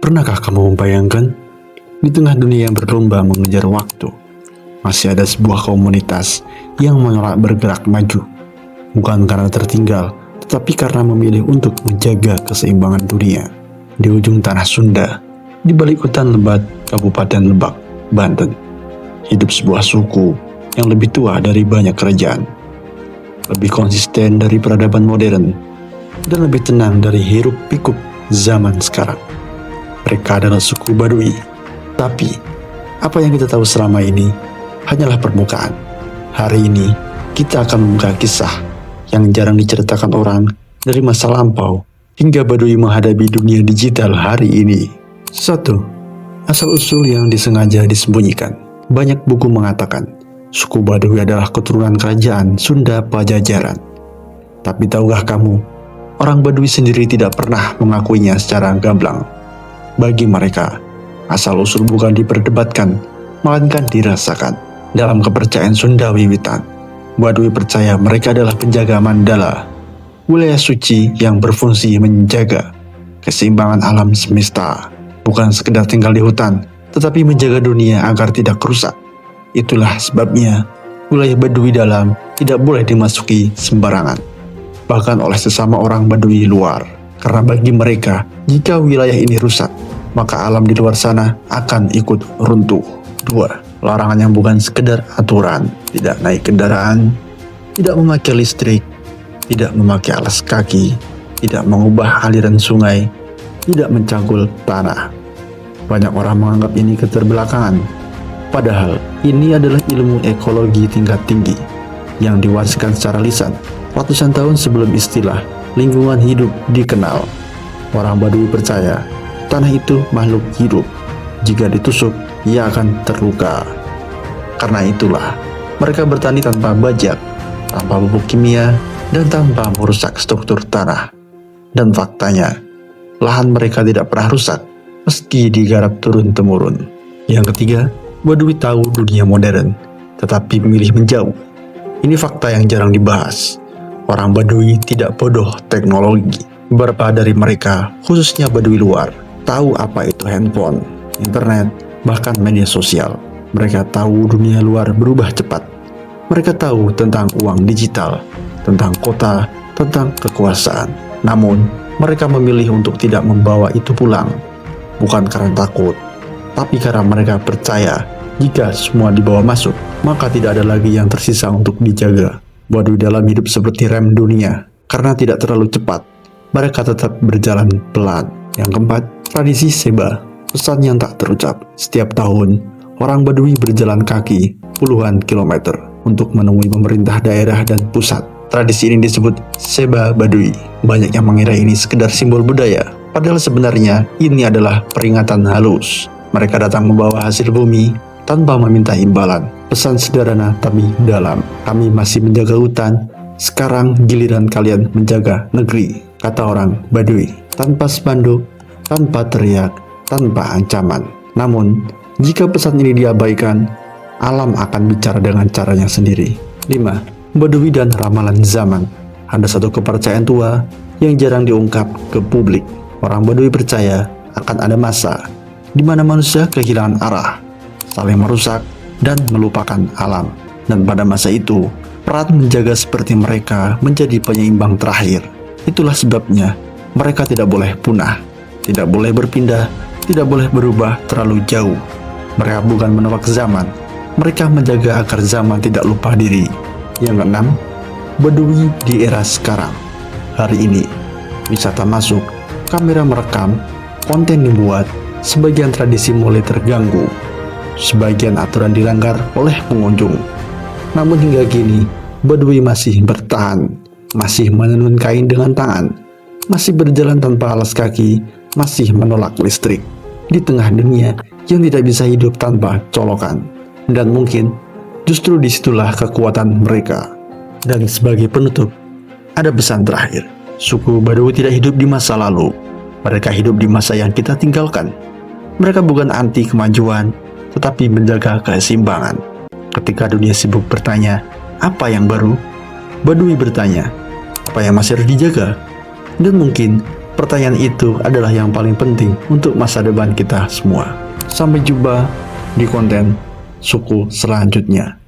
Pernahkah kamu membayangkan, di tengah dunia yang berlomba mengejar waktu, masih ada sebuah komunitas yang menolak bergerak maju, bukan karena tertinggal, tetapi karena memilih untuk menjaga keseimbangan dunia. Di ujung tanah Sunda, di balik hutan lebat Kabupaten Lebak, Banten, hidup sebuah suku yang lebih tua dari banyak kerajaan, lebih konsisten dari peradaban modern, dan lebih tenang dari hiruk pikuk zaman sekarang. Mereka adalah suku Baduy. Tapi, apa yang kita tahu selama ini hanyalah permukaan. Hari ini, kita akan membuka kisah yang jarang diceritakan orang dari masa lampau hingga Baduy menghadapi dunia digital hari ini. 1. Asal-usul yang disengaja disembunyikan. Banyak buku mengatakan, suku Baduy adalah keturunan kerajaan Sunda Pajajaran. Tapi tahukah kamu, orang Baduy sendiri tidak pernah mengakuinya secara gamblang. Bagi mereka, asal-usul bukan diperdebatkan, melainkan dirasakan. Dalam kepercayaan Sunda wiwitan, Baduy percaya mereka adalah penjaga mandala, wilayah suci yang berfungsi menjaga keseimbangan alam semesta. Bukan sekedar tinggal di hutan, tetapi menjaga dunia agar tidak rusak. Itulah sebabnya wilayah Baduy dalam tidak boleh dimasuki sembarangan, bahkan oleh sesama orang Baduy luar. Karena bagi mereka, jika wilayah ini rusak, maka alam di luar sana akan ikut runtuh. 2. Larangan yang bukan sekedar aturan. Tidak naik kendaraan, tidak memakai listrik, tidak memakai alas kaki, tidak mengubah aliran sungai, tidak mencangkul tanah. Banyak orang menganggap ini keterbelakangan. Padahal, ini adalah ilmu ekologi tingkat tinggi yang diwariskan secara lisan ratusan tahun sebelum istilah lingkungan hidup dikenal. Orang Baduy percaya tanah itu makhluk hidup. Jika ditusuk, ia akan terluka. Karena itulah, mereka bertani tanpa bajak, tanpa pupuk kimia, dan tanpa merusak struktur tanah. Dan faktanya, lahan mereka tidak pernah rusak, meski digarap turun-temurun. Yang ketiga, Baduy tahu dunia modern, tetapi memilih menjauh. Ini fakta yang jarang dibahas. Orang Baduy tidak bodoh teknologi. Beberapa dari mereka, khususnya Baduy luar, tahu apa itu handphone, internet, bahkan media sosial. Mereka tahu dunia luar berubah cepat. Mereka tahu tentang uang digital, tentang kota, tentang kekuasaan. Namun, mereka memilih untuk tidak membawa itu pulang. Bukan karena takut, tapi karena mereka percaya jika semua dibawa masuk, maka tidak ada lagi yang tersisa untuk dijaga. Baduy dalam hidup seperti rem dunia. Karena tidak terlalu cepat, mereka tetap berjalan pelan. Yang keempat, tradisi Seba, pesan yang tak terucap. Setiap tahun, orang Baduy berjalan kaki puluhan kilometer untuk menemui pemerintah daerah dan pusat. Tradisi ini disebut Seba Baduy. Banyak yang mengira ini sekedar simbol budaya, padahal sebenarnya ini adalah peringatan halus. Mereka datang membawa hasil bumi tanpa meminta imbalan. Pesan sederhana tapi dalam. Kami masih menjaga hutan, sekarang giliran kalian menjaga negeri, kata orang Baduy. Tanpa spanduk, tanpa teriak, tanpa ancaman. Namun, jika pesan ini diabaikan, alam akan bicara dengan caranya sendiri. 5. Baduy dan ramalan zaman. Ada satu kepercayaan tua yang jarang diungkap ke publik. Orang Baduy percaya akan ada masa di mana manusia kehilangan arah, saling merusak, dan melupakan alam. Dan pada masa itu, peran menjaga seperti mereka menjadi penyeimbang terakhir. Itulah sebabnya mereka tidak boleh punah, tidak boleh berpindah, tidak boleh berubah terlalu jauh. Mereka bukan menolak zaman, mereka menjaga agar zaman tidak lupa diri. Yang keenam, Baduy di era sekarang. Hari ini, wisata masuk, kamera merekam, konten dibuat, sebagian tradisi mulai terganggu, sebagian aturan dilanggar oleh pengunjung. Namun hingga kini, Baduy masih bertahan, masih menenun kain dengan tangan, masih berjalan tanpa alas kaki, masih menolak listrik, di tengah dunia yang tidak bisa hidup tanpa colokan. Dan mungkin, justru disitulah kekuatan mereka. Dan sebagai penutup, ada pesan terakhir. Suku Baduy tidak hidup di masa lalu, mereka hidup di masa yang kita tinggalkan. Mereka bukan anti kemajuan, tetapi menjaga keseimbangan. Ketika dunia sibuk bertanya, apa yang baru? Baduy bertanya, apa yang masih harus dijaga? Dan mungkin pertanyaan itu adalah yang paling penting untuk masa depan kita semua. Sampai jumpa di konten suku selanjutnya.